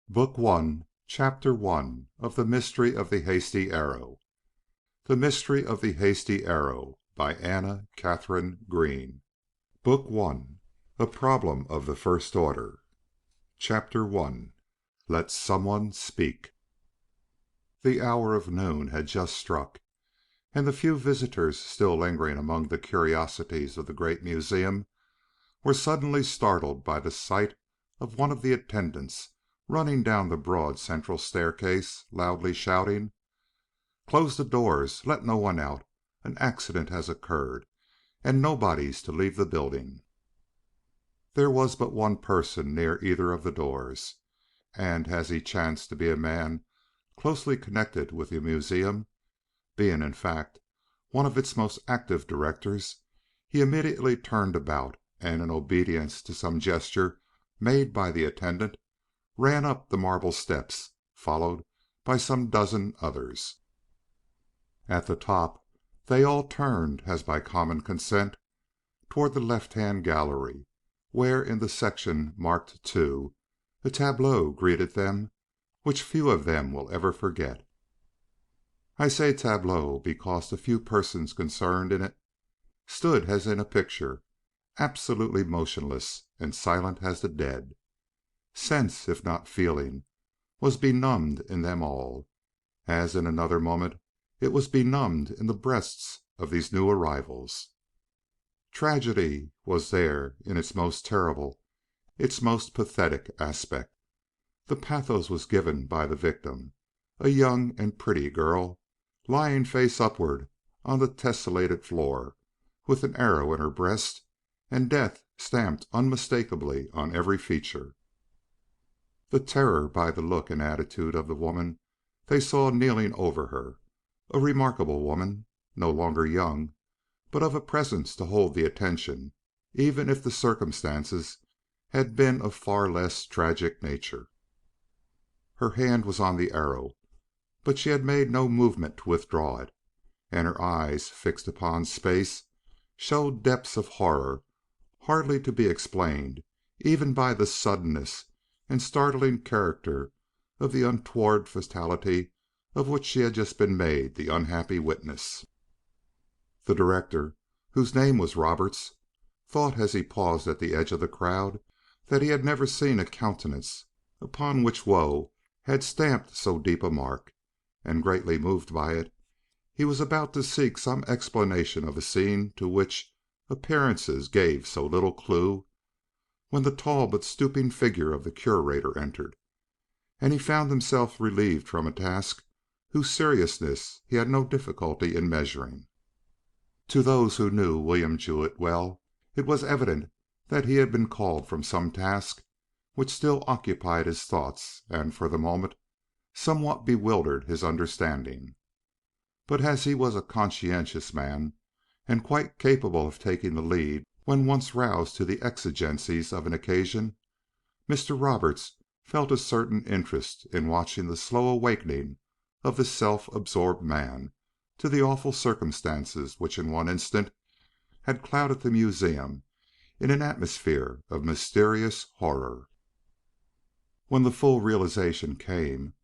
Book 1, Chapter 1 of The Mystery of the Hasty Arrow. The Mystery of the Hasty Arrow by Anna Katharine Green. Book 1, A Problem of the First Order. Chapter 1, Let Someone Speak. The hour of noon had just struck, and the few visitors still lingering among the curiosities of the great museum were suddenly startled by the sight of one of the attendants running down the broad central staircase, loudly shouting, "Close the doors! Let no one out! An accident has occurred, and nobody's to leave the building." There was but one person near either of the doors, and as he chanced to be a man closely connected with the museum, being in fact one of its most active directors, he immediately turned about and, in obedience to some gesture made by the attendant, ran up the marble steps, followed by some dozen others. At the top they all turned, as by common consent, toward the left-hand gallery, where, in the section marked 2, a tableau greeted them which few of them will ever forget. I say tableau because the few persons concerned in it stood as in a picture, absolutely motionless and silent as the dead. Sense, if not feeling, was benumbed in them all, as in another moment it was benumbed in the breasts of these new arrivals. Tragedy was there in its most terrible, its most pathetic aspect. The pathos was given by the victim, a young and pretty girl, lying face upward on the tessellated floor, with an arrow in her breast, and death stamped unmistakably on every feature. The terror by the look and attitude of the woman they saw kneeling over her, a remarkable woman, no longer young, but of a presence to hold the attention, even if the circumstances had been of far less tragic nature. Her hand was on the arrow, but she had made no movement to withdraw it, and her eyes, fixed upon space, showed depths of horror hardly to be explained even by the suddenness and startling character of the untoward fatality of which she had just been made the unhappy witness. The director, whose name was Roberts, thought as he paused at the edge of the crowd that he had never seen a countenance upon which woe had stamped so deep a mark, and greatly moved by it, he was about to seek some explanation of a scene to which appearances gave so little clue, when the tall but stooping figure of the curator entered, and he found himself relieved from a task whose seriousness he had no difficulty in measuring. To those who knew William Jewett well, it was evident that he had been called from some task which still occupied his thoughts and, for the moment, somewhat bewildered his understanding. But as he was a conscientious man, and quite capable of taking the lead when once roused to the exigencies of an occasion, Mr. Roberts felt a certain interest in watching the slow awakening of this self-absorbed man to the awful circumstances which in one instant had clouded the museum in an atmosphere of mysterious horror. When the full realization came,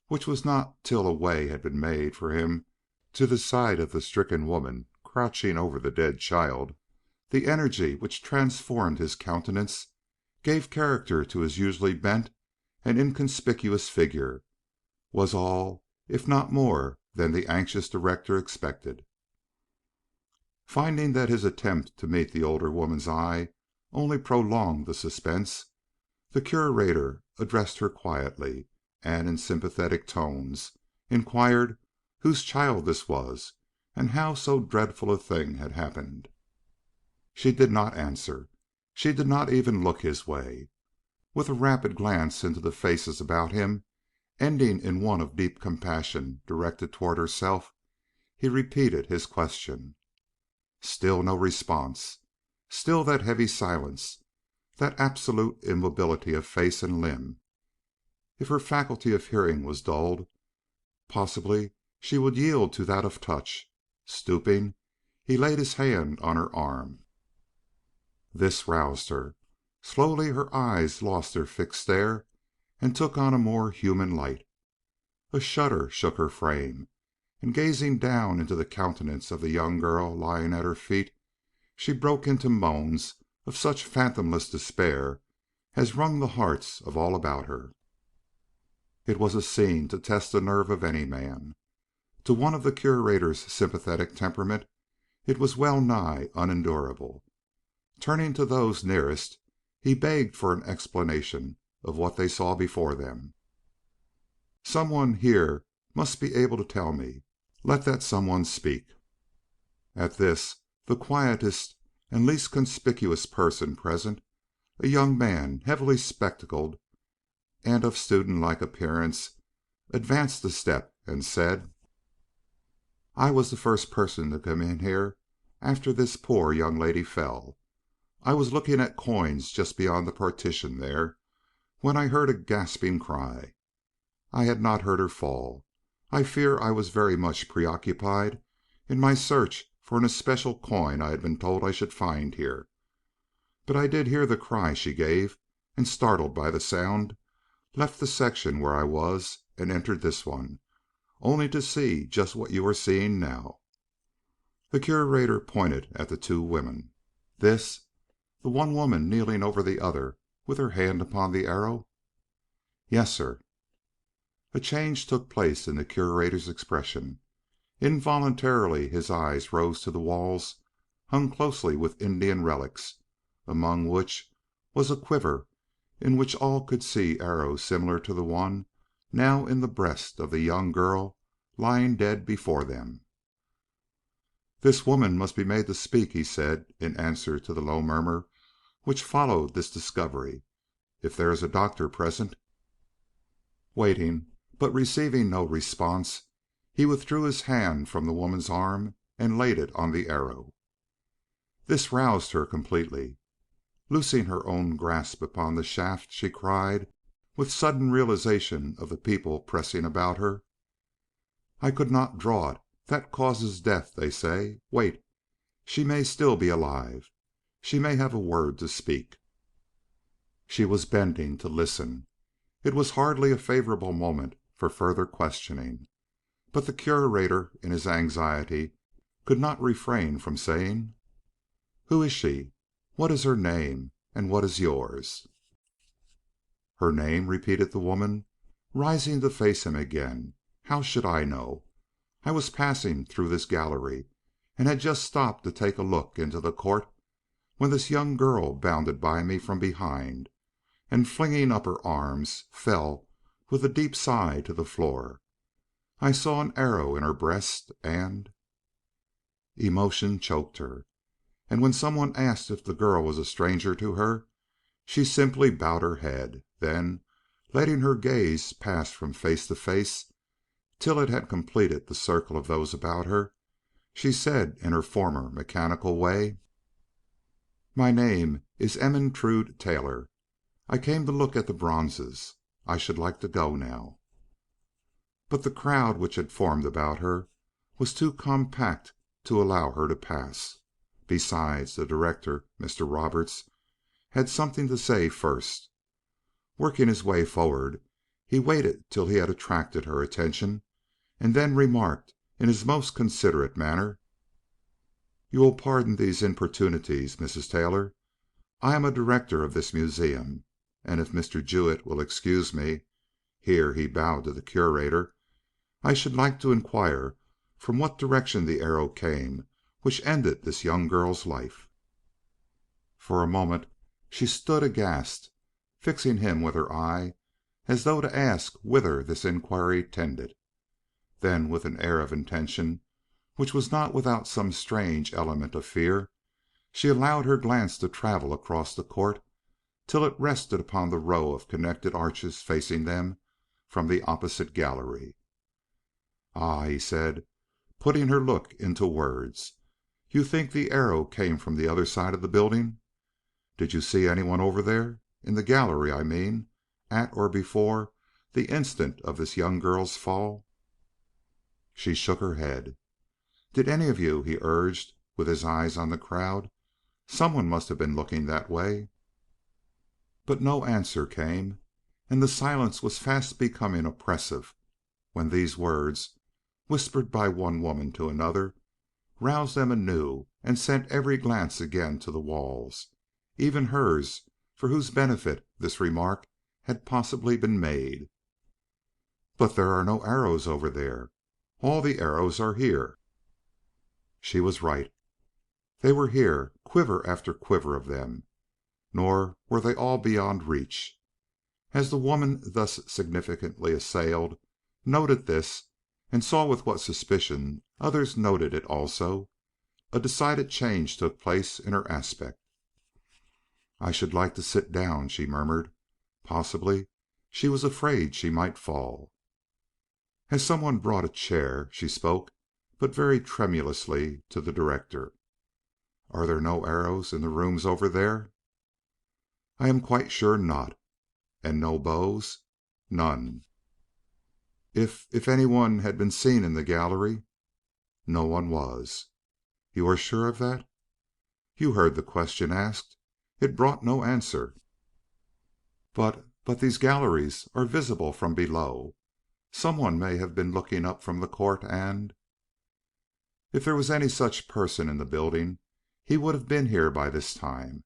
which was not till a way had been made for him to the side of the stricken woman crouching over the dead child, the energy which transformed his countenance gave character to his usually bent and inconspicuous figure, was all, if not more, than the anxious director expected. Finding that his attempt to meet the older woman's eye only prolonged the suspense, the curator addressed her quietly, and in sympathetic tones inquired whose child this was, and how so dreadful a thing had happened. She did not answer. She did not even look his way. With a rapid glance into the faces about him, ending in one of deep compassion directed toward herself, he repeated his question. Still no response. Still that heavy silence, that absolute immobility of face and limb. If her faculty of hearing was dulled, possibly she would yield to that of touch. Stooping, he laid his hand on her arm. This roused her. Slowly her eyes lost their fixed stare and took on a more human light. A shudder shook her frame, and gazing down into the countenance of the young girl lying at her feet, she broke into moans of such fathomless despair as wrung the hearts of all about her. It was a scene to test the nerve of any man. To one of the Curator's sympathetic temperament it was well nigh unendurable. Turning to those nearest, he begged for an explanation of what they saw before them. "Some one here must be able to tell me. Let that some one speak." At this, the quietest and least conspicuous person present, a young man heavily spectacled and of student-like appearance, advanced a step and said: "I was the first person to come in here after this poor young lady fell. I was looking at coins just beyond the partition there, when I heard a gasping cry. I had not heard her fall. I fear I was very much preoccupied in my search for an especial coin I had been told I should find here. But I did hear the cry she gave, and startled by the sound, left the section where I was and entered this one, only to see just what you are seeing now." The Curator pointed at the two women. "This, the one woman kneeling over the other with her hand upon the arrow?" "Yes, sir." A change took place in the Curator's expression. Involuntarily his eyes rose to the walls hung closely with Indian relics, among which was a quiver in which all could see arrows similar to the one now in the breast of the young girl lying dead before them. "This woman must be made to speak," he said, in answer to the low murmur which followed this discovery. "If there is a doctor present." Waiting, but receiving no response, he withdrew his hand from the woman's arm and laid it on the arrow. This roused her completely. Loosing her own grasp upon the shaft, she cried, with sudden realization of the people pressing about her: "I could not draw it. That causes death, they say. Wait. She may still be alive. She may have a word to speak." She was bending to listen. It was hardly a favorable moment for further questioning, but the Curator, in his anxiety, could not refrain from saying: "Who is she? What is her name, and what is yours?" "Her name?" repeated the woman, rising to face him again. "How should I know? I was passing through this gallery, and had just stopped to take a look into the court, when this young girl bounded by me from behind, and flinging up her arms, fell with a deep sigh to the floor. I saw an arrow in her breast, and—" Emotion choked her, and when some one asked if the girl was a stranger to her, she simply bowed her head. Then, letting her gaze pass from face to face till it had completed the circle of those about her, she said in her former mechanical way: "My name is Ermentrude Taylor. I came to look at the bronzes. I should like to go now." But the crowd which had formed about her was too compact to allow her to pass. Besides, the director, Mr. Roberts, had something to say first. Working his way forward, he waited till he had attracted her attention, and then remarked in his most considerate manner: "You will pardon these importunities, Mrs. Taylor. I am a director of this museum, and if Mr. Jewett will excuse me," here he bowed to the Curator, "I should like to inquire from what direction the arrow came which ended this young girl's life." For a moment she stood aghast, fixing him with her eye as though to ask whither this inquiry tended. Then, with an air of intention which was not without some strange element of fear, she allowed her glance to travel across the court till it rested upon the row of connected arches facing them from the opposite gallery. "Ah," he said, putting her look into words, "you think the arrow came from the other side of the building? Did you see anyone over there, in the gallery, I mean, at or before the instant of this young girl's fall?" She shook her head. "Did any of you?" he urged, with his eyes on the crowd. "Someone must have been looking that way." But no answer came, and the silence was fast becoming oppressive when these words, whispered by one woman to another, roused them anew and sent every glance again to the walls, even hers for whose benefit this remark had possibly been made. "But there are no arrows over there. All the arrows are here." She was right. They were here, quiver after quiver of them, nor were they all beyond reach. As the woman thus significantly assailed noted this, and saw with what suspicion others noted it also, a decided change took place in her aspect. "I should like to sit down," she murmured. Possibly she was afraid she might fall. As some one brought a chair, she spoke, but very tremulously, to the director. "Are there no arrows in the rooms over there?" "I am quite sure not." "And no bows?" "None." If any one had been seen in the gallery?" "No one was." "You are sure of that?" "You heard the question asked. It brought no answer." "But these galleries are visible from below. Some one may have been looking up from the court and—" "If there was any such person in the building, he would have been here by this time.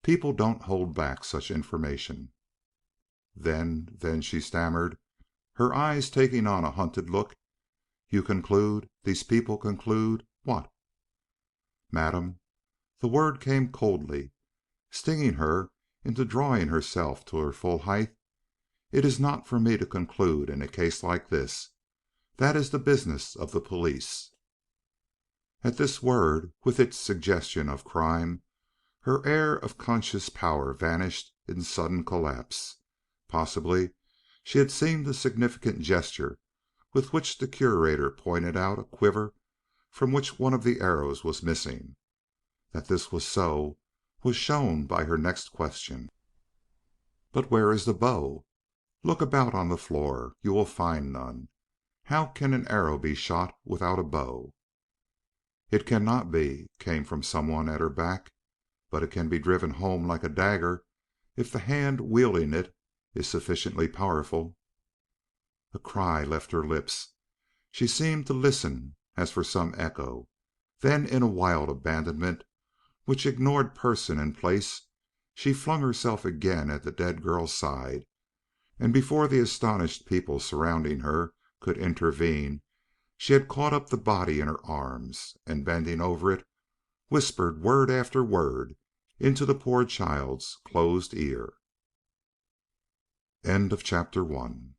People don't hold back such information." Then she stammered, her eyes taking on a hunted look, "You conclude, these people conclude what?" "Madam," the word came coldly, stinging her into drawing herself to her full height, "it is not for me to conclude in a case like this. That is the business of the police." At this word, with its suggestion of crime, her air of conscious power vanished in sudden collapse. Possibly she had seen the significant gesture with which the Curator pointed out a quiver from which one of the arrows was missing. That this was so was shown by her next question. "But where is the bow? Look about on the floor. You will find none. How can an arrow be shot without a bow?" "It cannot be," came from some one at her back. "But it can be driven home like a dagger if the hand wielding it is sufficiently powerful." A cry left her lips. She seemed to listen as for some echo. Then in a wild abandonment which ignored person and place, she flung herself again at the dead girl's side, and before the astonished people surrounding her could intervene, she had caught up the body in her arms, and bending over it, whispered word after word into the poor child's closed ear. End of chapter 1.